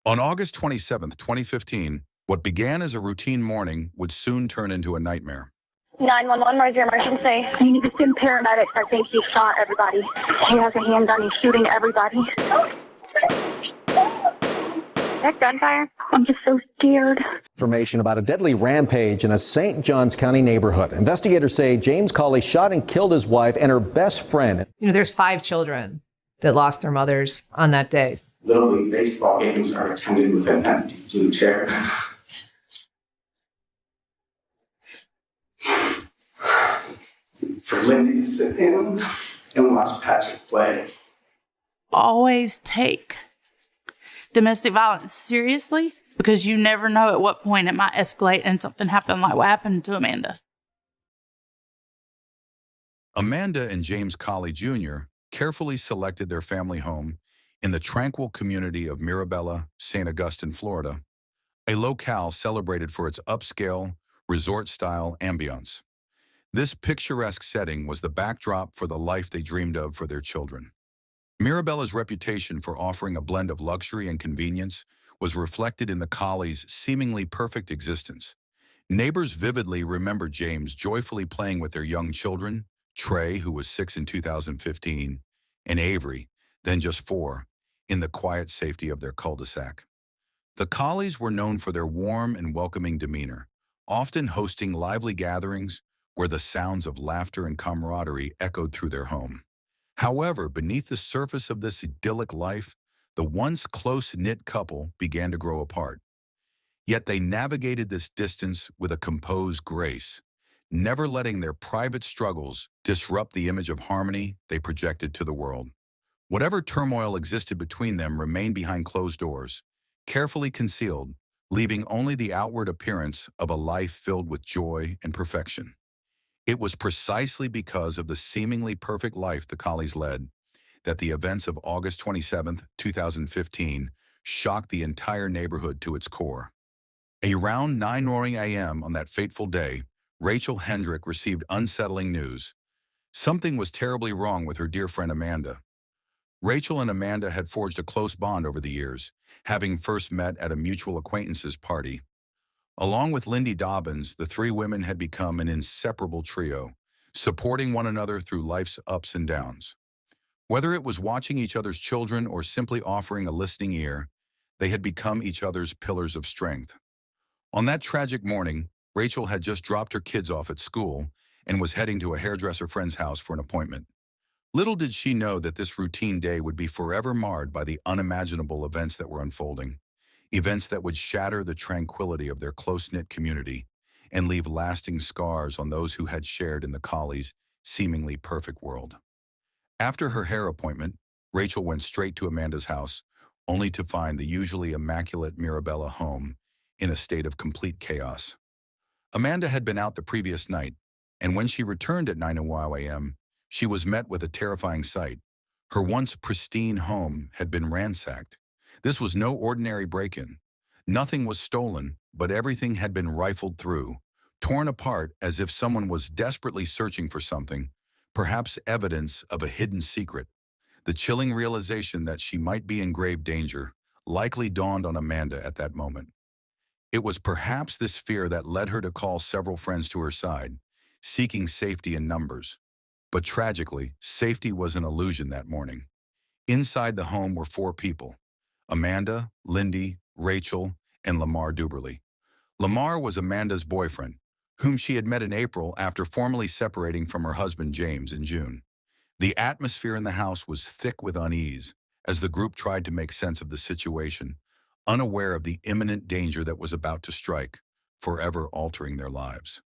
On August 27, 2015, what began as a routine morning would soon turn into a nightmare. 911, where's your emergency? You need to send paramedics. I think he shot everybody. He has a handgun. He's shooting everybody. That gunfire? I'm just so scared. Information about a deadly rampage in a St. Johns County neighborhood. Investigators say James Cawley shot and killed his wife and her best friend. There's 5 children that lost their mothers on that day. Little League baseball games are attended with an empty blue chair. For Lindy to sit in and watch Patrick play. Always take domestic violence seriously, because you never know at what point it might escalate and something happen like what happened to Amanda. Amanda and James Cawley Jr. carefully selected their family home in the tranquil community of Mirabella, St. Augustine, Florida, a locale celebrated for its upscale, resort-style ambiance. This picturesque setting was the backdrop for the life they dreamed of for their children. Mirabella's reputation for offering a blend of luxury and convenience was reflected in the Cawleys' seemingly perfect existence. Neighbors vividly remember James joyfully playing with their young children, Trey, who was 6 in 2015, and Avery, then just 4, in the quiet safety of their cul-de-sac. The Cawleys were known for their warm and welcoming demeanor, often hosting lively gatherings where the sounds of laughter and camaraderie echoed through their home. However, beneath the surface of this idyllic life, the once close-knit couple began to grow apart. Yet they navigated this distance with a composed grace, never letting their private struggles disrupt the image of harmony they projected to the world. Whatever turmoil existed between them remained behind closed doors, carefully concealed, leaving only the outward appearance of a life filled with joy and perfection. It was precisely because of the seemingly perfect life the Cawleys led that the events of August 27, 2015, shocked the entire neighborhood to its core. Around 9:00 a.m. on that fateful day, Rachel Hendrick received unsettling news. Something was terribly wrong with her dear friend Amanda. Rachel and Amanda had forged a close bond over the years, having first met at a mutual acquaintances party. Along with Lindy Dobbins, the 3 women had become an inseparable trio, supporting one another through life's ups and downs. Whether it was watching each other's children or simply offering a listening ear, they had become each other's pillars of strength. On that tragic morning, Rachel had just dropped her kids off at school and was heading to a hairdresser friend's house for an appointment. Little did she know that this routine day would be forever marred by the unimaginable events that were unfolding. Events that would shatter the tranquility of their close-knit community and leave lasting scars on those who had shared in the Cawleys' seemingly perfect world. After her hair appointment, Rachel went straight to Amanda's house, only to find the usually immaculate Mirabella home in a state of complete chaos. Amanda had been out the previous night, and when she returned at 9:00 a.m., she was met with a terrifying sight. Her once pristine home had been ransacked. This was no ordinary break-in. Nothing was stolen, but everything had been rifled through, torn apart as if someone was desperately searching for something, perhaps evidence of a hidden secret. The chilling realization that she might be in grave danger likely dawned on Amanda at that moment. It was perhaps this fear that led her to call several friends to her side, seeking safety in numbers. But tragically, safety was an illusion that morning. Inside the home were 4 people: Amanda, Lindy, Rachel, and Lamar Duberly. Lamar was Amanda's boyfriend, whom she had met in April after formally separating from her husband James in June. The atmosphere in the house was thick with unease as the group tried to make sense of the situation, unaware of the imminent danger that was about to strike, forever altering their lives.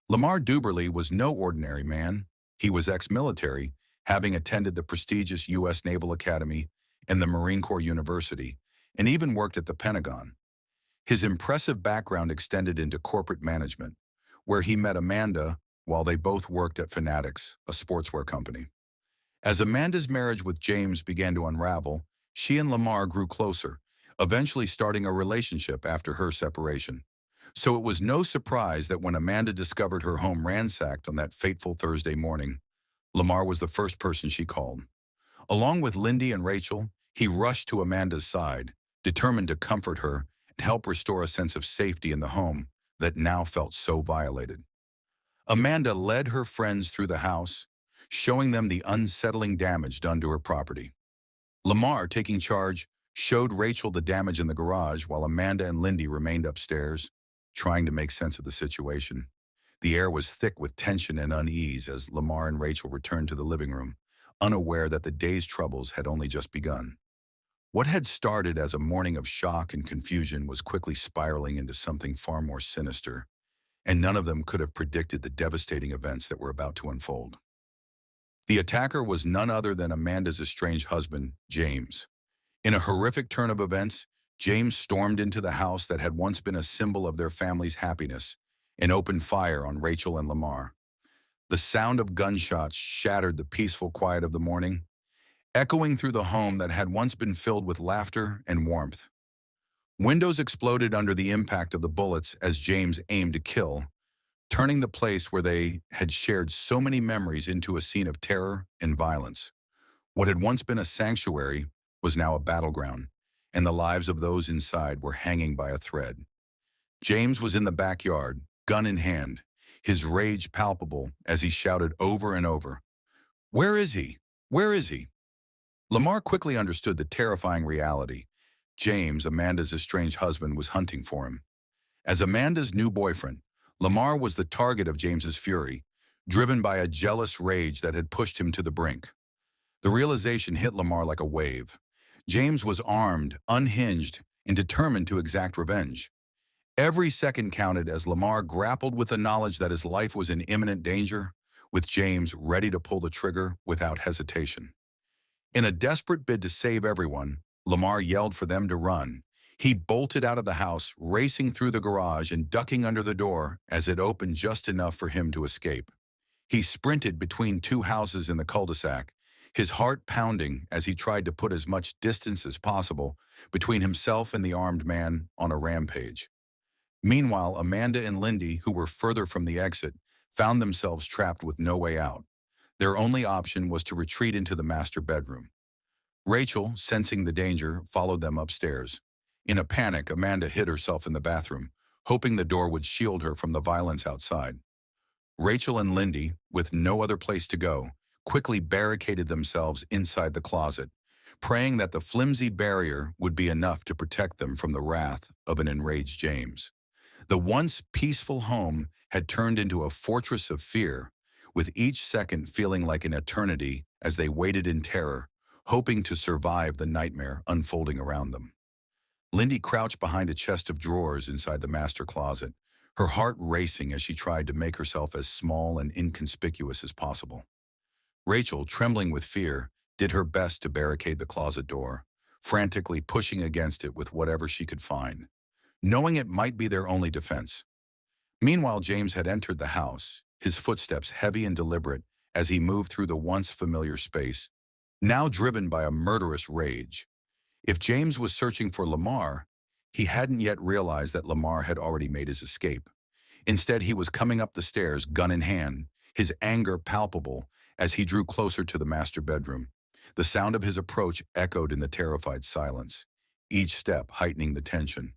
Lamar Duberly was no ordinary man. He was ex-military, having attended the prestigious U.S. Naval Academy and the Marine Corps University, and even worked at the Pentagon. His impressive background extended into corporate management, where he met Amanda while they both worked at Fanatics, a sportswear company. As Amanda's marriage with James began to unravel, she and Lamar grew closer, eventually starting a relationship after her separation. So it was no surprise that when Amanda discovered her home ransacked on that fateful Thursday morning, Lamar was the first person she called. Along with Lindy and Rachel, he rushed to Amanda's side, determined to comfort her and help restore a sense of safety in the home that now felt so violated. Amanda led her friends through the house, showing them the unsettling damage done to her property. Lamar, taking charge, showed Rachel the damage in the garage while Amanda and Lindy remained upstairs, trying to make sense of the situation. The air was thick with tension and unease as Lamar and Rachel returned to the living room, unaware that the day's troubles had only just begun. What had started as a morning of shock and confusion was quickly spiraling into something far more sinister, and none of them could have predicted the devastating events that were about to unfold. The attacker was none other than Amanda's estranged husband, James. In a horrific turn of events, James stormed into the house that had once been a symbol of their family's happiness and opened fire on Rachel and Lamar. The sound of gunshots shattered the peaceful quiet of the morning, echoing through the home that had once been filled with laughter and warmth. Windows exploded under the impact of the bullets as James aimed to kill, turning the place where they had shared so many memories into a scene of terror and violence. What had once been a sanctuary was now a battleground, and the lives of those inside were hanging by a thread. James was in the backyard, gun in hand, his rage palpable as he shouted over and over, "Where is he? Where is he?" Lamar quickly understood the terrifying reality. James, Amanda's estranged husband, was hunting for him. As Amanda's new boyfriend, Lamar was the target of James's fury, driven by a jealous rage that had pushed him to the brink. The realization hit Lamar like a wave. James was armed, unhinged, and determined to exact revenge. Every second counted as Lamar grappled with the knowledge that his life was in imminent danger, with James ready to pull the trigger without hesitation. In a desperate bid to save everyone, Lamar yelled for them to run. He bolted out of the house, racing through the garage and ducking under the door as it opened just enough for him to escape. He sprinted between two houses in the cul-de-sac, his heart pounding as he tried to put as much distance as possible between himself and the armed man on a rampage. Meanwhile, Amanda and Lindy, who were further from the exit, found themselves trapped with no way out. Their only option was to retreat into the master bedroom. Rachel, sensing the danger, followed them upstairs. In a panic, Amanda hid herself in the bathroom, hoping the door would shield her from the violence outside. Rachel and Lindy, with no other place to go, quickly barricaded themselves inside the closet, praying that the flimsy barrier would be enough to protect them from the wrath of an enraged James. The once peaceful home had turned into a fortress of fear, with each second feeling like an eternity as they waited in terror, hoping to survive the nightmare unfolding around them. Lindy crouched behind a chest of drawers inside the master closet, her heart racing as she tried to make herself as small and inconspicuous as possible. Rachel, trembling with fear, did her best to barricade the closet door, frantically pushing against it with whatever she could find, knowing it might be their only defense. Meanwhile, James had entered the house, his footsteps heavy and deliberate as he moved through the once familiar space, now driven by a murderous rage. If James was searching for Lamar, he hadn't yet realized that Lamar had already made his escape. Instead, he was coming up the stairs, gun in hand, his anger palpable as he drew closer to the master bedroom. The sound of his approach echoed in the terrified silence, each step heightening the tension.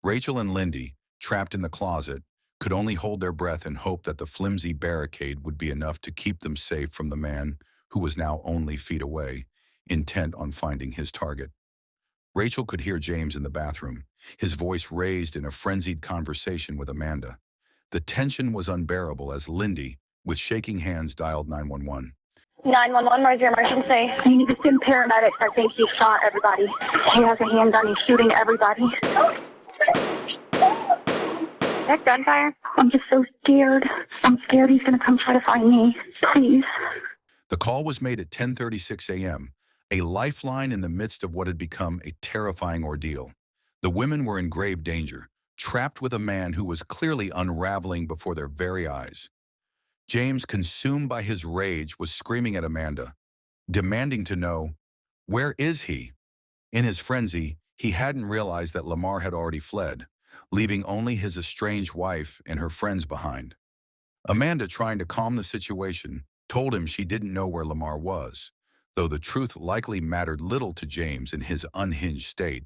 Rachel and Lindy, trapped in the closet, could only hold their breath and hope that the flimsy barricade would be enough to keep them safe from the man who was now only feet away, intent on finding his target. Rachel could hear James in the bathroom, his voice raised in a frenzied conversation with Amanda. The tension was unbearable as Lindy, with shaking hands, dialed 911. 911, where's your emergency? I need to send paramedics. I think he shot everybody. He has a handgun. He's shooting everybody. That gunfire? I'm just so scared. I'm scared he's going to come try to find me. Please. The call was made at 10:36 a.m., a lifeline in the midst of what had become a terrifying ordeal. The women were in grave danger, trapped with a man who was clearly unraveling before their very eyes. James, consumed by his rage, was screaming at Amanda, demanding to know, "Where is he?" In his frenzy, he hadn't realized that Lamar had already fled, leaving only his estranged wife and her friends behind. Amanda, trying to calm the situation, told him she didn't know where Lamar was, though the truth likely mattered little to James in his unhinged state.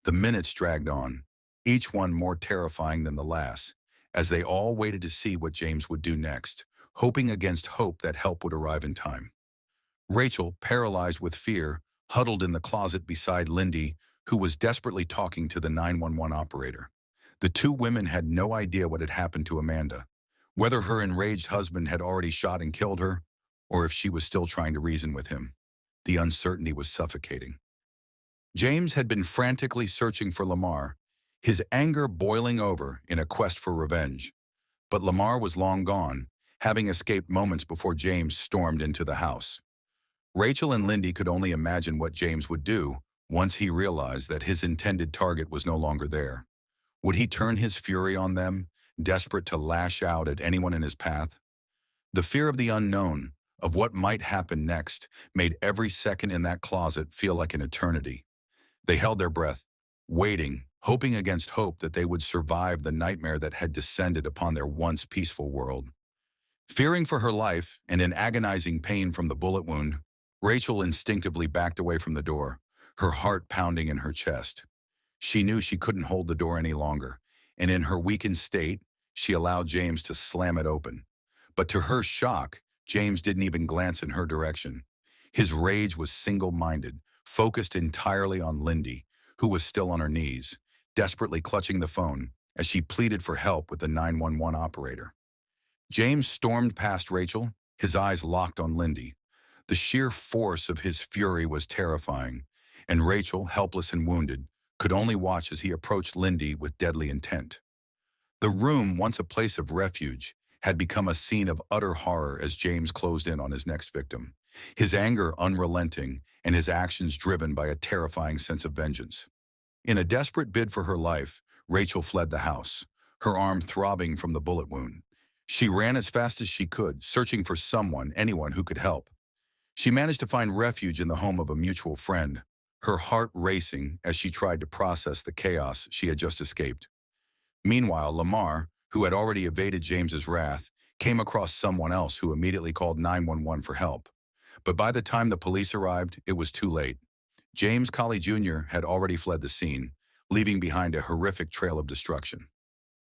The minutes dragged on, each one more terrifying than the last, as they all waited to see what James would do next, hoping against hope that help would arrive in time. Rachel, paralyzed with fear, huddled in the closet beside Lindy, who was desperately talking to the 911 operator. The two women had no idea what had happened to Amanda, whether her enraged husband had already shot and killed her, or if she was still trying to reason with him. The uncertainty was suffocating. James had been frantically searching for Lamar, his anger boiling over in a quest for revenge. But Lamar was long gone, having escaped moments before James stormed into the house. Rachel and Lindy could only imagine what James would do once he realized that his intended target was no longer there. Would he turn his fury on them, desperate to lash out at anyone in his path? The fear of the unknown, of what might happen next, made every second in that closet feel like an eternity. They held their breath, waiting, hoping against hope that they would survive the nightmare that had descended upon their once peaceful world. Fearing for her life and in agonizing pain from the bullet wound, Rachel instinctively backed away from the door, her heart pounding in her chest. She knew she couldn't hold the door any longer, and in her weakened state, she allowed James to slam it open. But to her shock, James didn't even glance in her direction. His rage was single-minded, focused entirely on Lindy, who was still on her knees, desperately clutching the phone as she pleaded for help with the 911 operator. James stormed past Rachel, his eyes locked on Lindy. The sheer force of his fury was terrifying, and Rachel, helpless and wounded, could only watch as he approached Lindy with deadly intent. The room, once a place of refuge, had become a scene of utter horror as James closed in on his next victim, his anger unrelenting and his actions driven by a terrifying sense of vengeance. In a desperate bid for her life, Rachel fled the house, her arm throbbing from the bullet wound. She ran as fast as she could, searching for anyone who could help. She managed to find refuge in the home of a mutual friend, her heart racing as she tried to process the chaos she had just escaped. Meanwhile, Lamar, who had already evaded James's wrath, came across someone else who immediately called 911 for help. But by the time the police arrived, it was too late. James Colley Jr. had already fled the scene, leaving behind a horrific trail of destruction.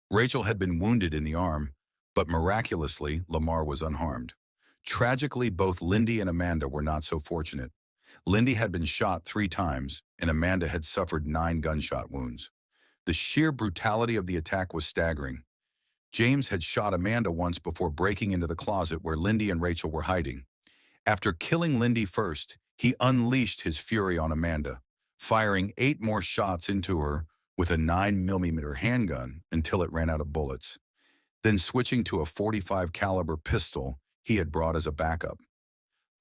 Rachel had been wounded in the arm, but miraculously, Lamar was unharmed. Tragically, both Lindy and Amanda were not so fortunate. Lindy had been shot 3 times, and Amanda had suffered 9 gunshot wounds. The sheer brutality of the attack was staggering. James had shot Amanda once before breaking into the closet where Lindy and Rachel were hiding. After killing Lindy first, he unleashed his fury on Amanda, firing 8 more shots into her with a 9mm handgun until it ran out of bullets, then switching to a .45 caliber pistol he had brought as a backup.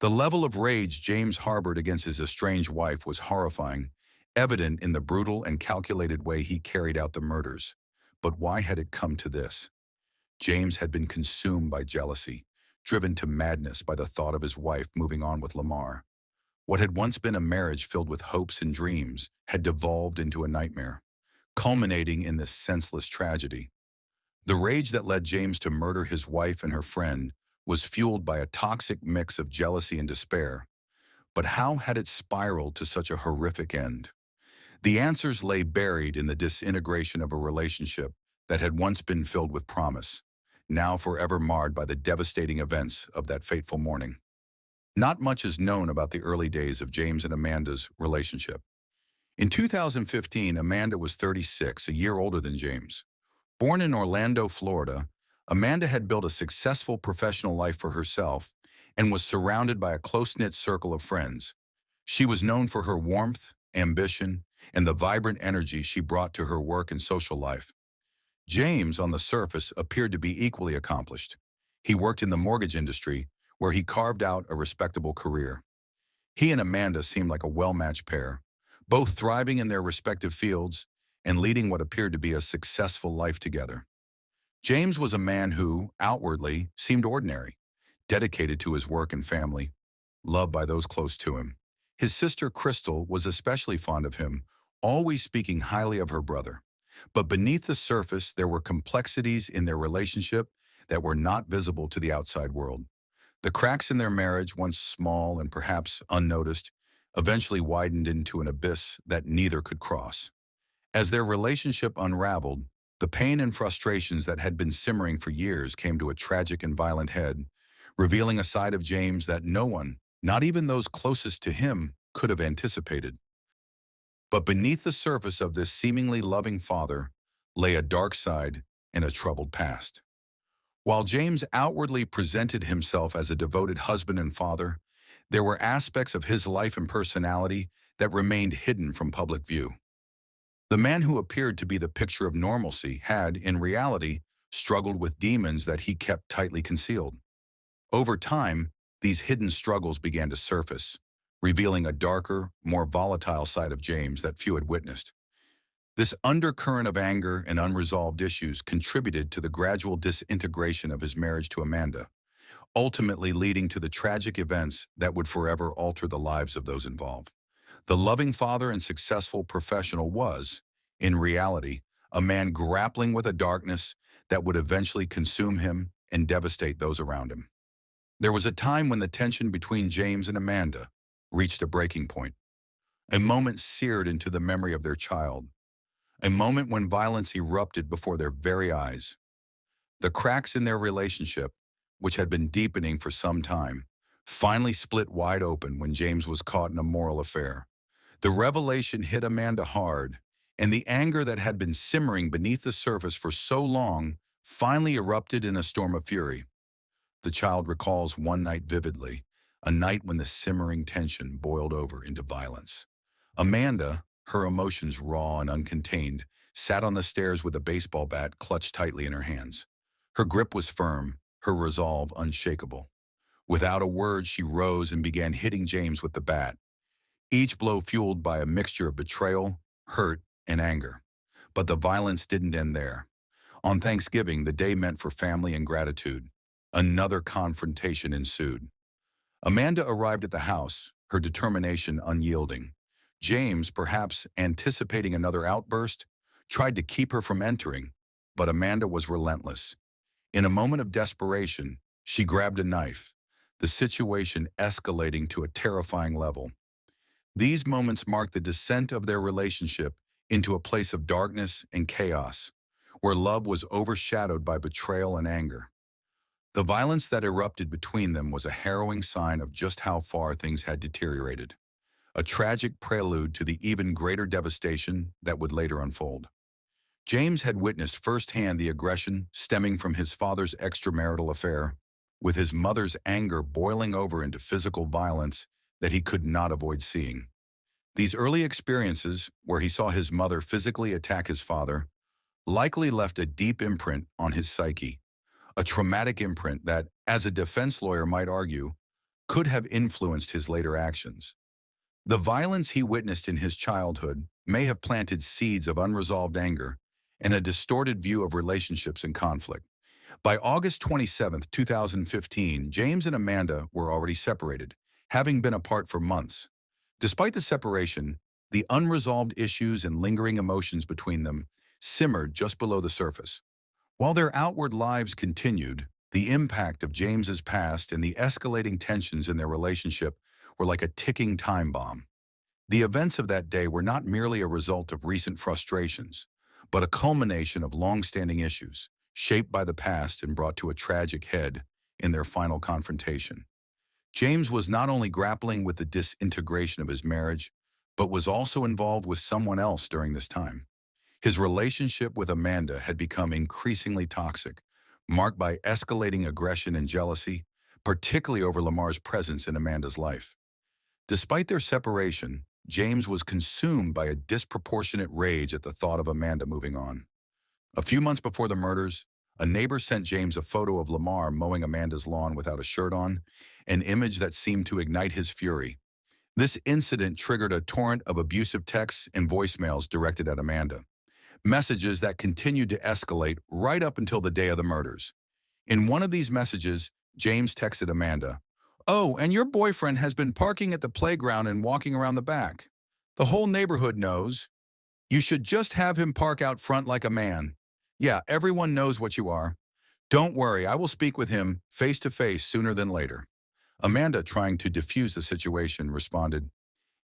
The level of rage James harbored against his estranged wife was horrifying, evident in the brutal and calculated way he carried out the murders. But why had it come to this? James had been consumed by jealousy, driven to madness by the thought of his wife moving on with Lamar. What had once been a marriage filled with hopes and dreams had devolved into a nightmare, culminating in this senseless tragedy. The rage that led James to murder his wife and her friend was fueled by a toxic mix of jealousy and despair. But how had it spiraled to such a horrific end? The answers lay buried in the disintegration of a relationship that had once been filled with promise, now forever marred by the devastating events of that fateful morning. Not much is known about the early days of James and Amanda's relationship. In 2015, Amanda was 36, a year older than James. Born in Orlando, Florida, Amanda had built a successful professional life for herself and was surrounded by a close-knit circle of friends. She was known for her warmth, ambition, and the vibrant energy she brought to her work and social life. James, on the surface, appeared to be equally accomplished. He worked in the mortgage industry, where he carved out a respectable career. He and Amanda seemed like a well-matched pair, both thriving in their respective fields and leading what appeared to be a successful life together. James was a man who, outwardly, seemed ordinary, dedicated to his work and family, loved by those close to him. His sister, Crystal, was especially fond of him, always speaking highly of her brother. But beneath the surface, there were complexities in their relationship that were not visible to the outside world. The cracks in their marriage, once small and perhaps unnoticed, eventually widened into an abyss that neither could cross. As their relationship unraveled, the pain and frustrations that had been simmering for years came to a tragic and violent head, revealing a side of James that no one, not even those closest to him, could have anticipated. But beneath the surface of this seemingly loving father lay a dark side and a troubled past. While James outwardly presented himself as a devoted husband and father, there were aspects of his life and personality that remained hidden from public view. The man who appeared to be the picture of normalcy had, in reality, struggled with demons that he kept tightly concealed. Over time, these hidden struggles began to surface, revealing a darker, more volatile side of James that few had witnessed. This undercurrent of anger and unresolved issues contributed to the gradual disintegration of his marriage to Amanda, ultimately leading to the tragic events that would forever alter the lives of those involved. The loving father and successful professional was, in reality, a man grappling with a darkness that would eventually consume him and devastate those around him. There was a time when the tension between James and Amanda reached a breaking point, a moment seared into the memory of their child, a moment when violence erupted before their very eyes. The cracks in their relationship, which had been deepening for some time, finally split wide open when James was caught in a moral affair. The revelation hit Amanda hard, and the anger that had been simmering beneath the surface for so long finally erupted in a storm of fury. The child recalls one night vividly, a night when the simmering tension boiled over into violence. Amanda, her emotions raw and uncontained, sat on the stairs with a baseball bat clutched tightly in her hands. Her grip was firm, her resolve unshakable. Without a word, she rose and began hitting James with the bat, each blow fueled by a mixture of betrayal, hurt, and anger. But the violence didn't end there. On Thanksgiving, the day meant for family and gratitude, another confrontation ensued. Amanda arrived at the house, her determination unyielding. James, perhaps anticipating another outburst, tried to keep her from entering, but Amanda was relentless. In a moment of desperation, she grabbed a knife, the situation escalating to a terrifying level. These moments marked the descent of their relationship into a place of darkness and chaos, where love was overshadowed by betrayal and anger. The violence that erupted between them was a harrowing sign of just how far things had deteriorated, a tragic prelude to the even greater devastation that would later unfold. James had witnessed firsthand the aggression stemming from his father's extramarital affair, with his mother's anger boiling over into physical violence that he could not avoid seeing. These early experiences, where he saw his mother physically attack his father, likely left a deep imprint on his psyche, a traumatic imprint that, as a defense lawyer might argue, could have influenced his later actions. The violence he witnessed in his childhood may have planted seeds of unresolved anger and a distorted view of relationships and conflict. By August 27, 2015, James and Amanda were already separated, having been apart for months. Despite the separation, the unresolved issues and lingering emotions between them simmered just below the surface. While their outward lives continued, the impact of James's past and the escalating tensions in their relationship were like a ticking time bomb. The events of that day were not merely a result of recent frustrations, but a culmination of long-standing issues, shaped by the past and brought to a tragic head in their final confrontation. James was not only grappling with the disintegration of his marriage, but was also involved with someone else during this time. His relationship with Amanda had become increasingly toxic, marked by escalating aggression and jealousy, particularly over Lamar's presence in Amanda's life. Despite their separation, James was consumed by a disproportionate rage at the thought of Amanda moving on. A few months before the murders, a neighbor sent James a photo of Lamar mowing Amanda's lawn without a shirt on, an image that seemed to ignite his fury. This incident triggered a torrent of abusive texts and voicemails directed at Amanda, messages that continued to escalate right up until the day of the murders. In one of these messages, James texted Amanda, "Oh, and your boyfriend has been parking at the playground and walking around the back. The whole neighborhood knows. You should just have him park out front like a man. Yeah, everyone knows what you are. Don't worry, I will speak with him face to face sooner than later." Amanda, trying to defuse the situation, responded,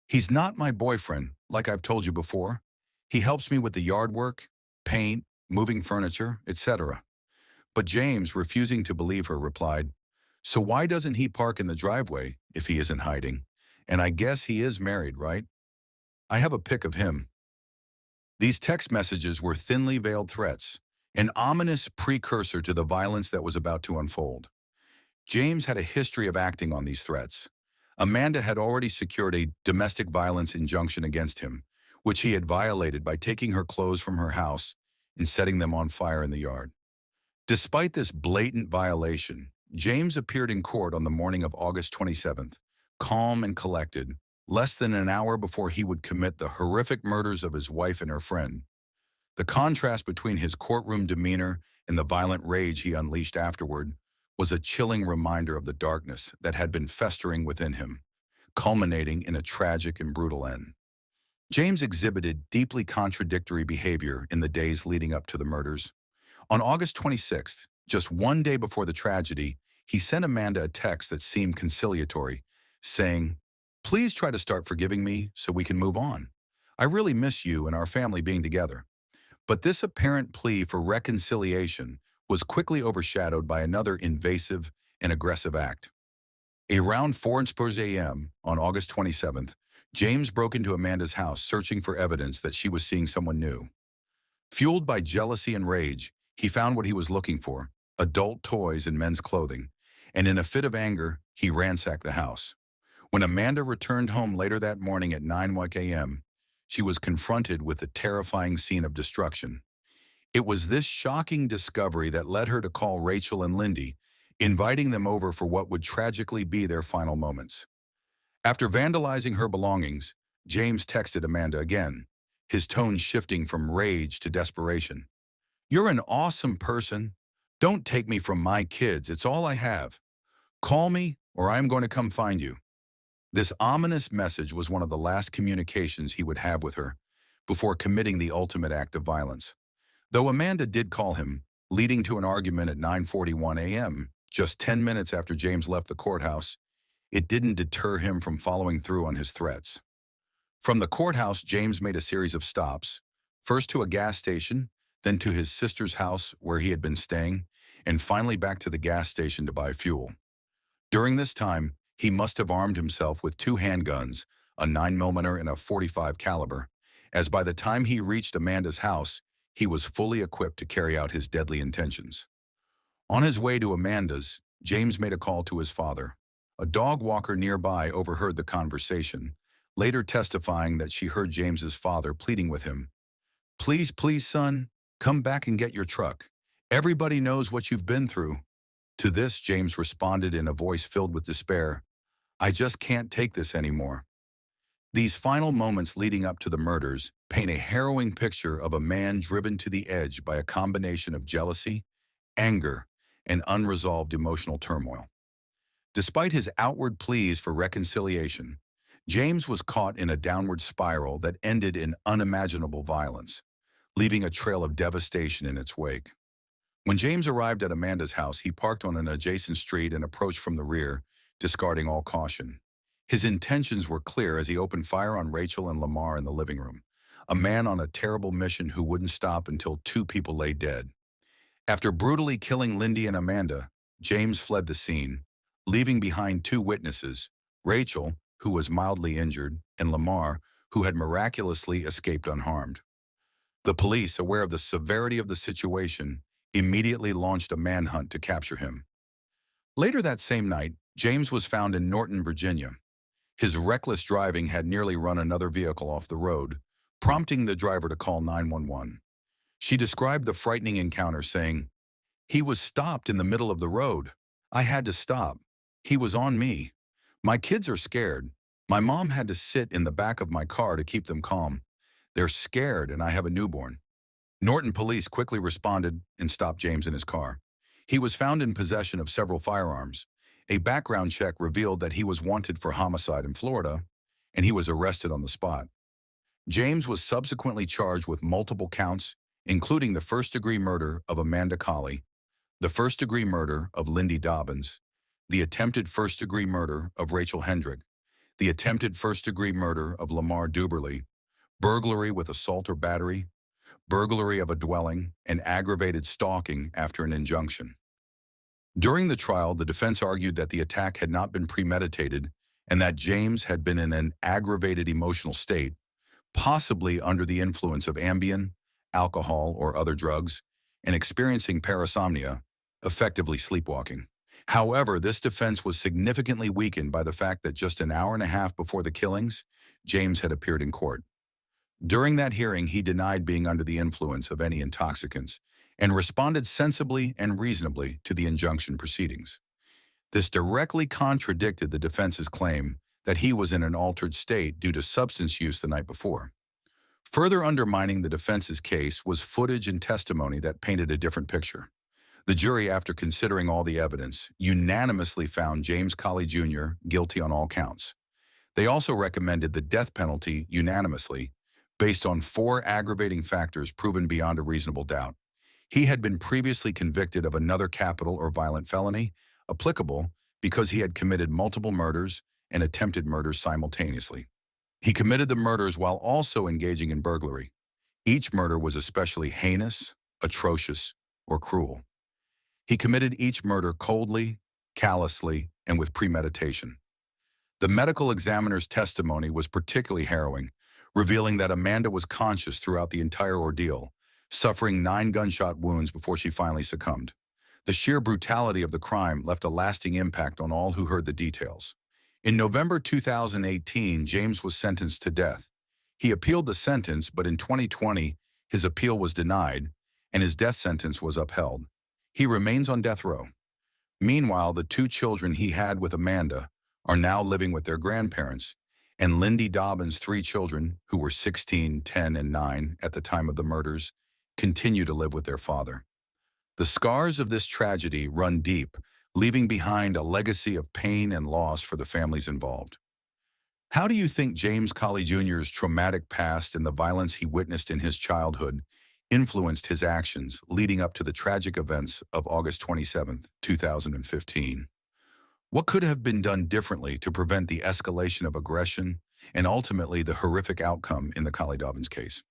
"He's not my boyfriend, like I've told you before. He helps me with the yard work, paint, moving furniture, etc. But James, refusing to believe her, replied, "So why doesn't he park in the driveway if he isn't hiding? And I guess he is married, right? I have a pic of him." These text messages were thinly veiled threats, an ominous precursor to the violence that was about to unfold. James had a history of acting on these threats. Amanda had already secured a domestic violence injunction against him, which he had violated by taking her clothes from her house and setting them on fire in the yard. Despite this blatant violation, James appeared in court on the morning of August 27th, calm and collected, less than an hour before he would commit the horrific murders of his wife and her friend. The contrast between his courtroom demeanor and the violent rage he unleashed afterward was a chilling reminder of the darkness that had been festering within him, culminating in a tragic and brutal end. James exhibited deeply contradictory behavior in the days leading up to the murders. On August 26th, just one day before the tragedy, he sent Amanda a text that seemed conciliatory, saying, "Please try to start forgiving me so we can move on. I really miss you and our family being together." But this apparent plea for reconciliation was quickly overshadowed by another invasive and aggressive act. Around 4 a.m. on August 27th, James broke into Amanda's house searching for evidence that she was seeing someone new. Fueled by jealousy and rage, he found what he was looking for, adult toys and men's clothing, and in a fit of anger, he ransacked the house. When Amanda returned home later that morning at 9 a.m., she was confronted with a terrifying scene of destruction. It was this shocking discovery that led her to call Rachel and Lindy, inviting them over for what would tragically be their final moments. After vandalizing her belongings, James texted Amanda again, his tone shifting from rage to desperation. "You're an awesome person. Don't take me from my kids. It's all I have. Call me or I'm going to come find you." This ominous message was one of the last communications he would have with her before committing the ultimate act of violence. Though Amanda did call him, leading to an argument at 9:41 a.m., just 10 minutes after James left the courthouse, it didn't deter him from following through on his threats. From the courthouse, James made a series of stops, first to a gas station, then to his sister's house where he had been staying, and finally back to the gas station to buy fuel. During this time, he must have armed himself with 2 handguns, a 9mm and a .45 caliber, as by the time he reached Amanda's house, he was fully equipped to carry out his deadly intentions. On his way to Amanda's, James made a call to his father. A dog walker nearby overheard the conversation, later testifying that she heard James's father pleading with him. "Please, please, son, come back and get your truck. Everybody knows what you've been through." To this, James responded in a voice filled with despair, "I just can't take this anymore." These final moments leading up to the murders paint a harrowing picture of a man driven to the edge by a combination of jealousy, anger, and unresolved emotional turmoil. Despite his outward pleas for reconciliation, James was caught in a downward spiral that ended in unimaginable violence, leaving a trail of devastation in its wake. When James arrived at Amanda's house, he parked on an adjacent street and approached from the rear, discarding all caution. His intentions were clear as he opened fire on Rachel and Lamar in the living room, a man on a terrible mission who wouldn't stop until 2 people lay dead. After brutally killing Lindy and Amanda, James fled the scene, leaving behind 2 witnesses, Rachel, who was mildly injured, and Lamar, who had miraculously escaped unharmed. The police, aware of the severity of the situation, immediately launched a manhunt to capture him. Later that same night, James was found in Norton, Virginia. His reckless driving had nearly run another vehicle off the road, prompting the driver to call 911. She described the frightening encounter, saying, "He was stopped in the middle of the road. I had to stop. He was on me. My kids are scared. My mom had to sit in the back of my car to keep them calm. They're scared and I have a newborn." Norton police quickly responded and stopped James in his car. He was found in possession of several firearms. A background check revealed that he was wanted for homicide in Florida, and he was arrested on the spot. James was subsequently charged with multiple counts, including the first-degree murder of Amanda Colley, the first-degree murder of Lindy Dobbins, the attempted first-degree murder of Rachel Hendrick, the attempted first-degree murder of Lamar Duberly, burglary with assault or battery, burglary of a dwelling, and aggravated stalking after an injunction. During the trial, the defense argued that the attack had not been premeditated and that James had been in an aggravated emotional state, possibly under the influence of Ambien, alcohol, or other drugs, and experiencing parasomnia, effectively sleepwalking. However, this defense was significantly weakened by the fact that just an hour and a half before the killings, James had appeared in court. During that hearing, he denied being under the influence of any intoxicants and responded sensibly and reasonably to the injunction proceedings. This directly contradicted the defense's claim that he was in an altered state due to substance use the night before. Further undermining the defense's case was footage and testimony that painted a different picture. The jury, after considering all the evidence, unanimously found James Colley Jr. guilty on all counts. They also recommended the death penalty unanimously, based on 4 aggravating factors proven beyond a reasonable doubt. He had been previously convicted of another capital or violent felony, applicable because he had committed multiple murders and attempted murders simultaneously. He committed the murders while also engaging in burglary. Each murder was especially heinous, atrocious, or cruel. He committed each murder coldly, callously, and with premeditation. The medical examiner's testimony was particularly harrowing, revealing that Amanda was conscious throughout the entire ordeal, suffering 9 gunshot wounds before she finally succumbed. The sheer brutality of the crime left a lasting impact on all who heard the details. In November 2018, James was sentenced to death. He appealed the sentence, but in 2020, his appeal was denied, and his death sentence was upheld. He remains on death row. Meanwhile, the 2 children he had with Amanda are now living with their grandparents, and Lindy Dobbins' 3 children, who were 16, 10, and 9 at the time of the murders, continue to live with their father. The scars of this tragedy run deep, leaving behind a legacy of pain and loss for the families involved. How do you think James Colley Jr.'s traumatic past and the violence he witnessed in his childhood influenced his actions leading up to the tragic events of August 27, 2015? What could have been done differently to prevent the escalation of aggression and ultimately the horrific outcome in the Colley Dobbins case?